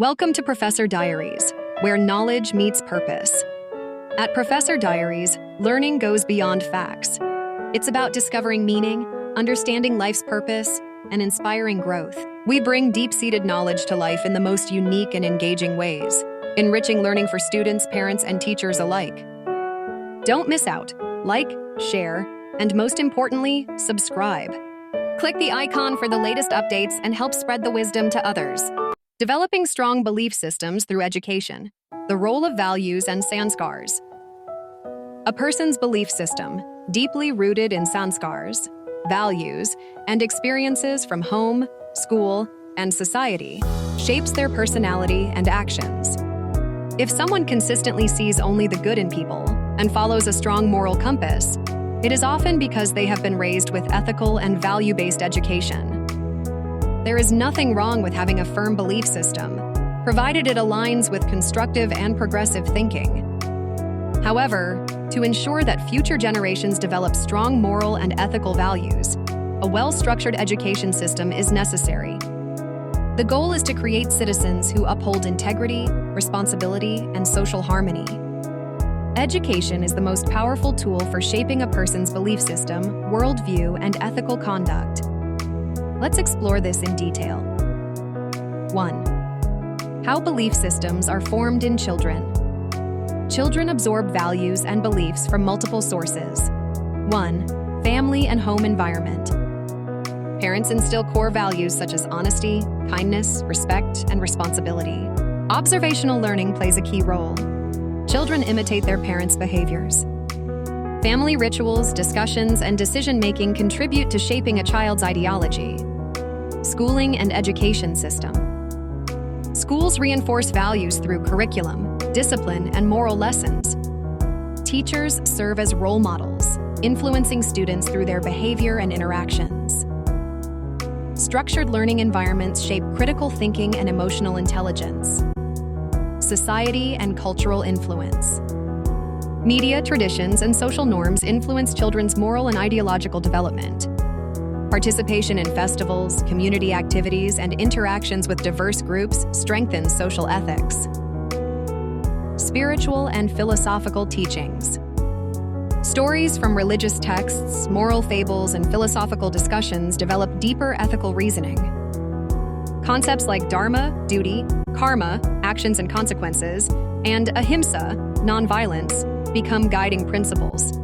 Welcome to Professor Diaries, where knowledge meets purpose. At Professor Diaries, learning goes beyond facts. It's about discovering meaning, understanding life's purpose, and inspiring growth. We bring deep-seated knowledge to life in the most unique and engaging ways, enriching learning for students, parents, and teachers alike. Don't miss out. Like, share, and most importantly, subscribe. Click the icon for the latest updates and help spread the wisdom to others. Developing strong belief systems through education. The role of values and sanskars. A person's belief system, deeply rooted in sanskars, values, and experiences from home, school, and society, shapes their personality and actions. If someone consistently sees only the good in people and follows a strong moral compass, it is often because they have been raised with ethical and value-based education. There is nothing wrong with having a firm belief system, provided it aligns with constructive and progressive thinking. However, to ensure that future generations develop strong moral and ethical values, a well-structured education system is necessary. The goal is to create citizens who uphold integrity, responsibility, and social harmony. Education is the most powerful tool for shaping a person's belief system, worldview, and ethical conduct. Let's explore this in detail. 1. How belief systems are formed in children. Children absorb values and beliefs from multiple sources. 1. Family and home environment. Parents instill core values such as honesty, kindness, respect, and responsibility. Observational learning plays a key role. Children imitate their parents' behaviors. Family rituals, discussions, and decision-making contribute to shaping a child's ideology. Schooling and education system. Schools reinforce values through curriculum, discipline, and moral lessons. Teachers serve as role models, influencing students through their behavior and interactions. Structured learning environments shape critical thinking and emotional intelligence. Society and cultural influence. Media, traditions, and social norms influence children's moral and ideological development. Participation in festivals, community activities, and interactions with diverse groups strengthens social ethics. Spiritual and philosophical teachings. Stories from religious texts, moral fables, and philosophical discussions develop deeper ethical reasoning. Concepts like dharma, duty, karma, actions and consequences, and ahimsa, nonviolence, become guiding principles.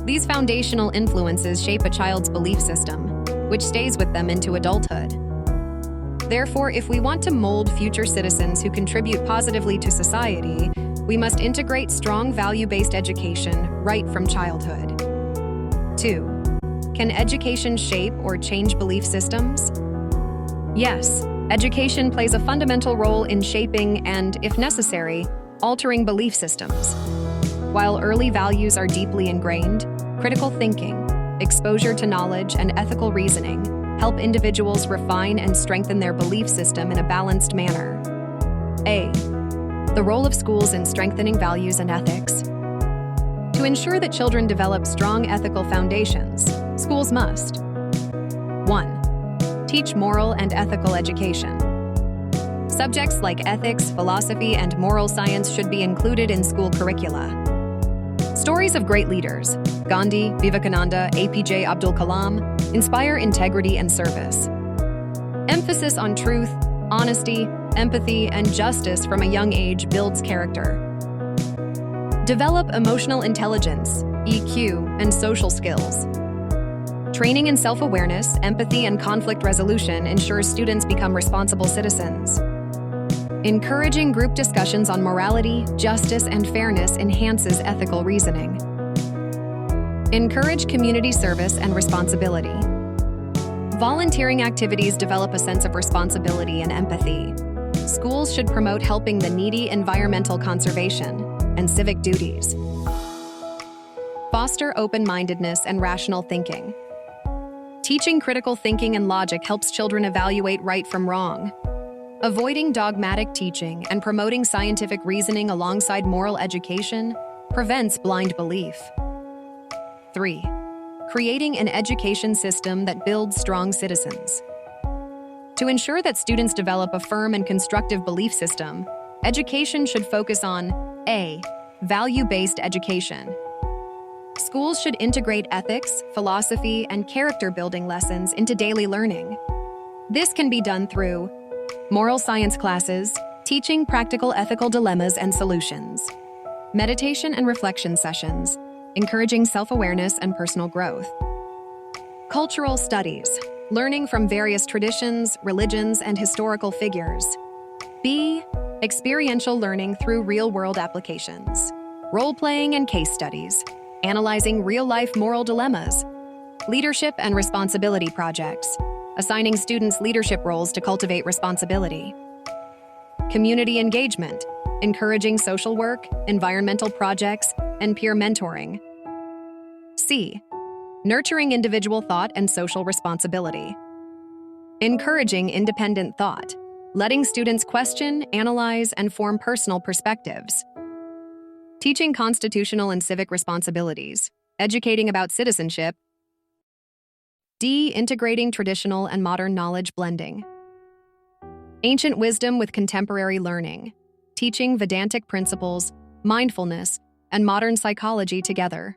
These foundational influences shape a child's belief system, which stays with them into adulthood. Therefore, if we want to mold future citizens who contribute positively to society, we must integrate strong value-based education right from childhood. 2. Can education shape or change belief systems? Yes, education plays a fundamental role in shaping and, if necessary, altering belief systems. While early values are deeply ingrained, critical thinking, exposure to knowledge, and ethical reasoning help individuals refine and strengthen their belief system in a balanced manner. A. The role of schools in strengthening values and ethics. To ensure that children develop strong ethical foundations, schools must 1. Teach moral and ethical education. Subjects like ethics, philosophy, and moral science should be included in school curricula. Stories of great leaders, Gandhi, Vivekananda, APJ Abdul Kalam, inspire integrity and service. Emphasis on truth, honesty, empathy, and justice from a young age builds character. Develop emotional intelligence, EQ, and social skills. Training in self-awareness, empathy, and conflict resolution ensures students become responsible citizens. Encouraging group discussions on morality, justice, and fairness enhances ethical reasoning. Encourage community service and responsibility. Volunteering activities develop a sense of responsibility and empathy. Schools should promote helping the needy, environmental conservation, and civic duties. Foster open-mindedness and rational thinking. Teaching critical thinking and logic helps children evaluate right from wrong. Avoiding dogmatic teaching and promoting scientific reasoning alongside moral education prevents blind belief. 3. Creating an education system that builds strong citizens. To ensure that students develop a firm and constructive belief system, education should focus on A. Value-based education. Schools should integrate ethics, philosophy, and character-building lessons into daily learning. This can be done through moral science classes, teaching practical ethical dilemmas and solutions, meditation and reflection sessions, encouraging self-awareness and personal growth, cultural studies, learning from various traditions, religions, and historical figures. B. Experiential learning through real-world applications, role-playing and case studies, analyzing real-life moral dilemmas, leadership and responsibility projects, assigning students leadership roles to cultivate responsibility, community engagement, encouraging social work, environmental projects, and peer mentoring. C. Nurturing individual thought and social responsibility, encouraging independent thought, letting students question, analyze, and form personal perspectives, teaching constitutional and civic responsibilities, educating about citizenship. D. Integrating traditional and modern knowledge blending, ancient wisdom with contemporary learning, teaching Vedantic principles, mindfulness, and modern psychology together.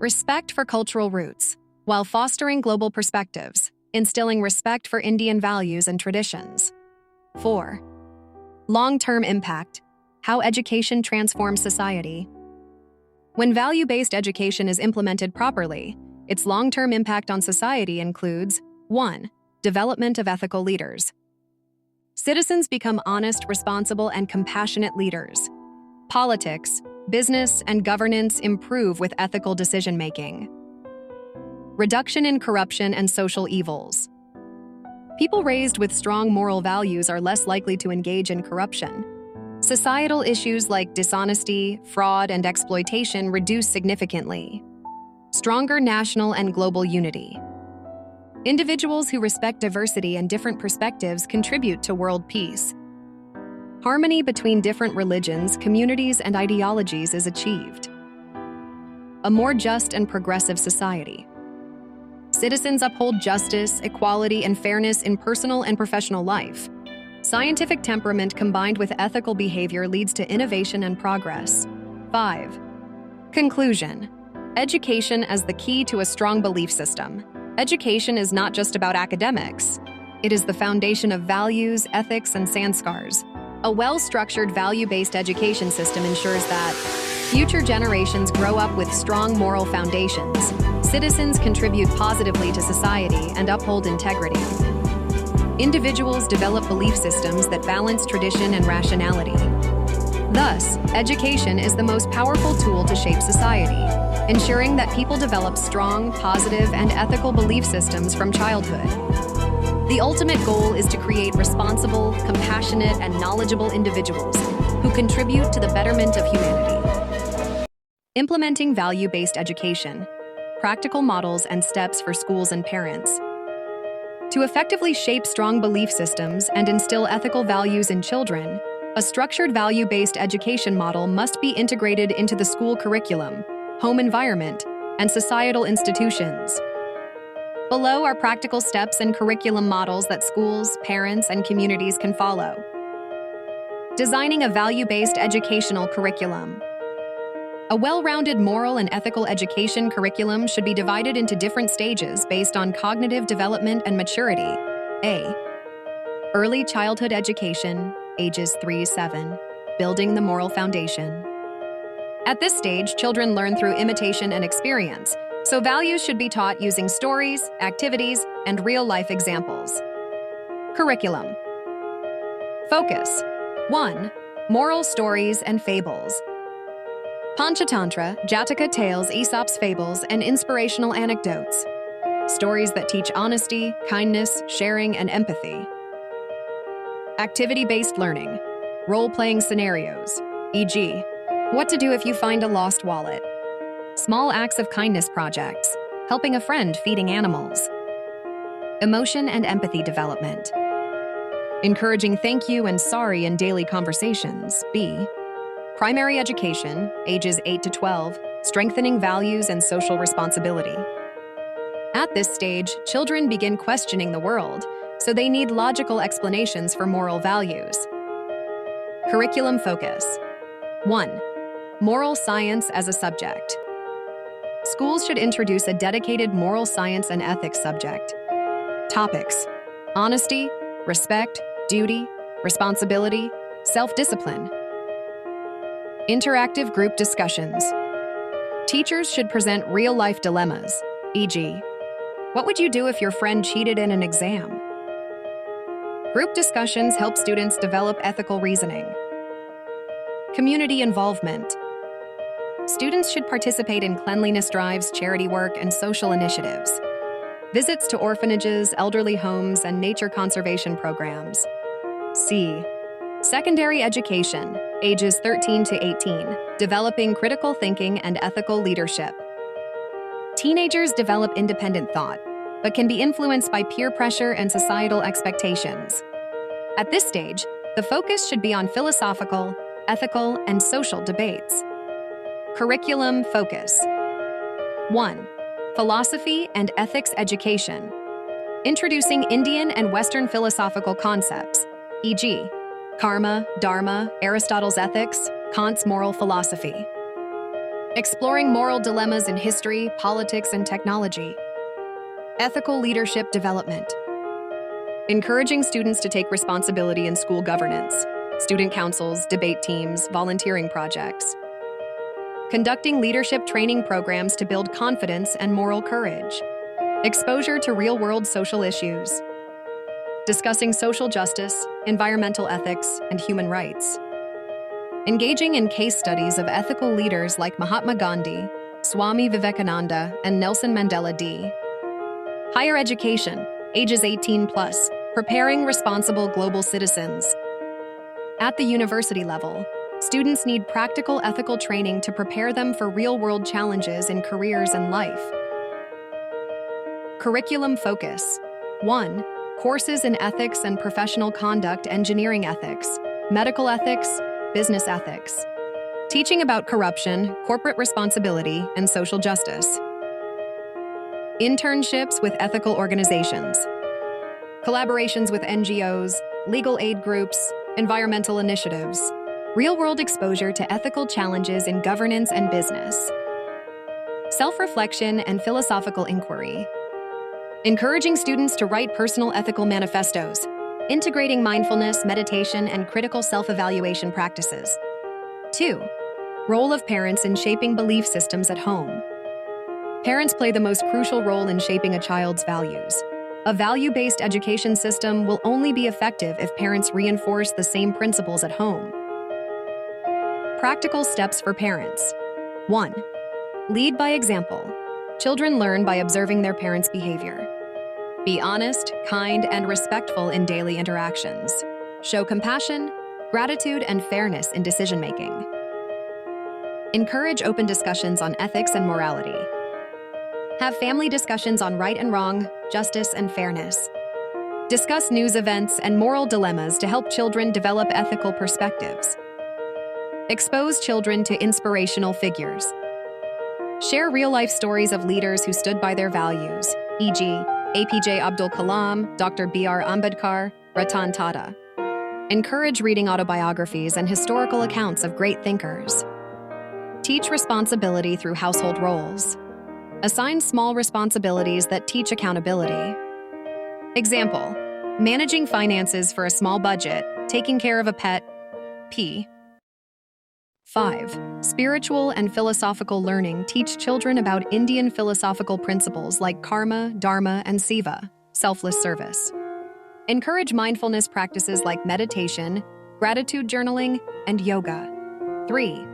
Respect for cultural roots, while fostering global perspectives, instilling respect for Indian values and traditions. 4. Long-term impact, how education transforms society. When value-based education is implemented properly, its long-term impact on society includes 1. Development of ethical leaders. Citizens become honest, responsible, and compassionate leaders. Politics, business, and governance improve with ethical decision-making. Reduction in corruption and social evils. People raised with strong moral values are less likely to engage in corruption. Societal issues like dishonesty, fraud, and exploitation reduce significantly. Stronger national and global unity. Individuals who respect diversity and different perspectives contribute to world peace. Harmony between different religions, communities, and ideologies is achieved. A more just and progressive society. Citizens uphold justice, equality, and fairness in personal and professional life. Scientific temperament combined with ethical behavior leads to innovation and progress. 5. Conclusion. Education as the key to a strong belief system. Education is not just about academics. It is the foundation of values, ethics, and sanskars. A well-structured, value-based education system ensures that future generations grow up with strong moral foundations, citizens contribute positively to society and uphold integrity. Individuals develop belief systems that balance tradition and rationality. Thus, education is the most powerful tool to shape society, ensuring that people develop strong, positive, and ethical belief systems from childhood. The ultimate goal is to create responsible, compassionate, and knowledgeable individuals who contribute to the betterment of humanity. Implementing value-based education, practical models and steps for schools and parents. To effectively shape strong belief systems and instill ethical values in children, a structured value-based education model must be integrated into the school curriculum, home environment, and societal institutions. Below are practical steps and curriculum models that schools, parents, and communities can follow. Designing a value-based educational curriculum. A well-rounded moral and ethical education curriculum should be divided into different stages based on cognitive development and maturity. A. Early childhood education, ages 3-7, building the moral foundation. At this stage, children learn through imitation and experience, so values should be taught using stories, activities, and real-life examples. Curriculum. Focus. 1. Moral stories and fables. Panchatantra, Jataka tales, Aesop's fables, and inspirational anecdotes. Stories that teach honesty, kindness, sharing, and empathy. Activity-based learning. Role-playing scenarios, e.g., what to do if you find a lost wallet. Small acts of kindness projects, helping a friend feeding animals. Emotion and empathy development. Encouraging thank you and sorry in daily conversations, B. Primary education, ages 8-12, strengthening values and social responsibility. At this stage, children begin questioning the world, so they need logical explanations for moral values. Curriculum focus. 1. Moral science as a subject. Schools should introduce a dedicated moral science and ethics subject. Topics: honesty, respect, duty, responsibility, self-discipline. Interactive group discussions. Teachers should present real-life dilemmas, e.g., what would you do if your friend cheated in an exam? Group discussions help students develop ethical reasoning. Community involvement. Students should participate in cleanliness drives, charity work, and social initiatives. Visits to orphanages, elderly homes, and nature conservation programs. C. Secondary education, ages 13 to 18, developing critical thinking and ethical leadership. Teenagers develop independent thought, but can be influenced by peer pressure and societal expectations. At this stage, the focus should be on philosophical, ethical, and social debates. Curriculum focus. 1. Philosophy and ethics education. Introducing Indian and Western philosophical concepts, e.g., karma, dharma, Aristotle's ethics, Kant's moral philosophy. Exploring moral dilemmas in history, politics, and technology. Ethical leadership development. Encouraging students to take responsibility in school governance, student councils, debate teams, volunteering projects. Conducting leadership training programs to build confidence and moral courage. Exposure to real-world social issues. Discussing social justice, environmental ethics, and human rights. Engaging in case studies of ethical leaders like Mahatma Gandhi, Swami Vivekananda, and Nelson Mandela D. Higher education, ages 18 plus, preparing responsible global citizens. At the university level, students need practical ethical training to prepare them for real-world challenges in careers and life. Curriculum focus. 1. Courses in ethics and professional conduct, engineering ethics, medical ethics, business ethics. Teaching about corruption, corporate responsibility, and social justice. Internships with ethical organizations. Collaborations with NGOs, legal aid groups, environmental initiatives. Real-world exposure to ethical challenges in governance and business. Self-reflection and philosophical inquiry. Encouraging students to write personal ethical manifestos, integrating mindfulness, meditation, and critical self-evaluation practices. 2. Role of parents in shaping belief systems at home. Parents play the most crucial role in shaping a child's values. A value-based education system will only be effective if parents reinforce the same principles at home. Practical steps for parents. 1. Lead by example. Children learn by observing their parents' behavior. Be honest, kind, and respectful in daily interactions. Show compassion, gratitude, and fairness in decision-making. Encourage open discussions on ethics and morality. Have family discussions on right and wrong, justice and fairness. Discuss news events and moral dilemmas to help children develop ethical perspectives. Expose children to inspirational figures. Share real-life stories of leaders who stood by their values, e.g., APJ Abdul Kalam, Dr. B.R. Ambedkar, Ratan Tata. Encourage reading autobiographies and historical accounts of great thinkers. Teach responsibility through household roles. Assign small responsibilities that teach accountability. Example: managing finances for a small budget, taking care of a pet, P. 5. Spiritual and philosophical learning teach children about Indian philosophical principles like karma, dharma, and seva, selfless service. Encourage mindfulness practices like meditation, gratitude journaling, and yoga. 3.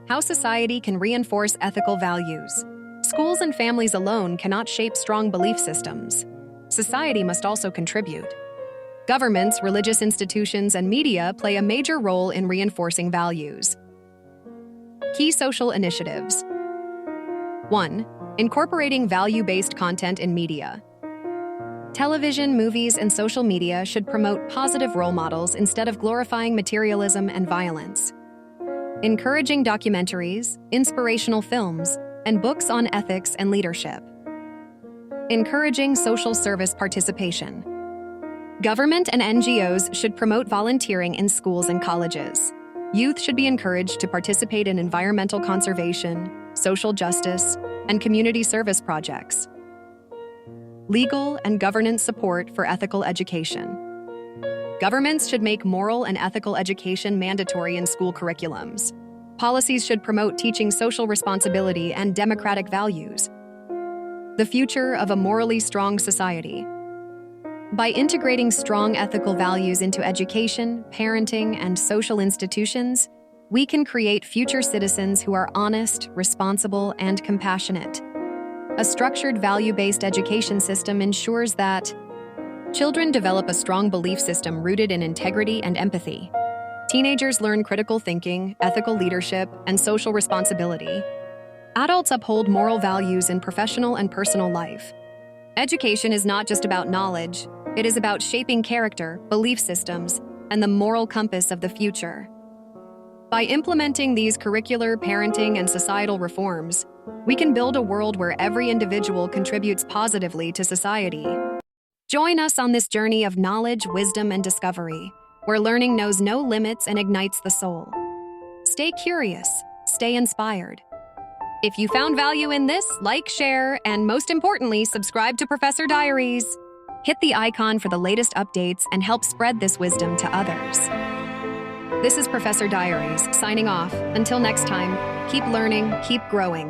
How society can reinforce ethical values. Schools and families alone cannot shape strong belief systems. Society must also contribute. Governments, religious institutions, and media play a major role in reinforcing values. Key social initiatives. 1. Incorporating value-based content in media. Television, movies, and social media should promote positive role models instead of glorifying materialism and violence. Encouraging documentaries, inspirational films, and books on ethics and leadership. Encouraging social service participation. Government and NGOs should promote volunteering in schools and colleges. Youth should be encouraged to participate in environmental conservation, social justice, and community service projects. Legal and governance support for ethical education. Governments should make moral and ethical education mandatory in school curriculums. Policies should promote teaching social responsibility and democratic values. The future of a morally strong society. By integrating strong ethical values into education, parenting, and social institutions, we can create future citizens who are honest, responsible, and compassionate. A structured value-based education system ensures that children develop a strong belief system rooted in integrity and empathy. Teenagers learn critical thinking, ethical leadership, and social responsibility. Adults uphold moral values in professional and personal life. Education is not just about knowledge, it is about shaping character, belief systems, and the moral compass of the future. By implementing these curricular, parenting, and societal reforms, we can build a world where every individual contributes positively to society. Join us on this journey of knowledge, wisdom, and discovery, where learning knows no limits and ignites the soul. Stay curious, stay inspired. If you found value in this, like, share, and most importantly, subscribe to Professor Diaries. Hit the icon for the latest updates and help spread this wisdom to others. This is Professor Diaries, signing off. Until next time, keep learning, keep growing.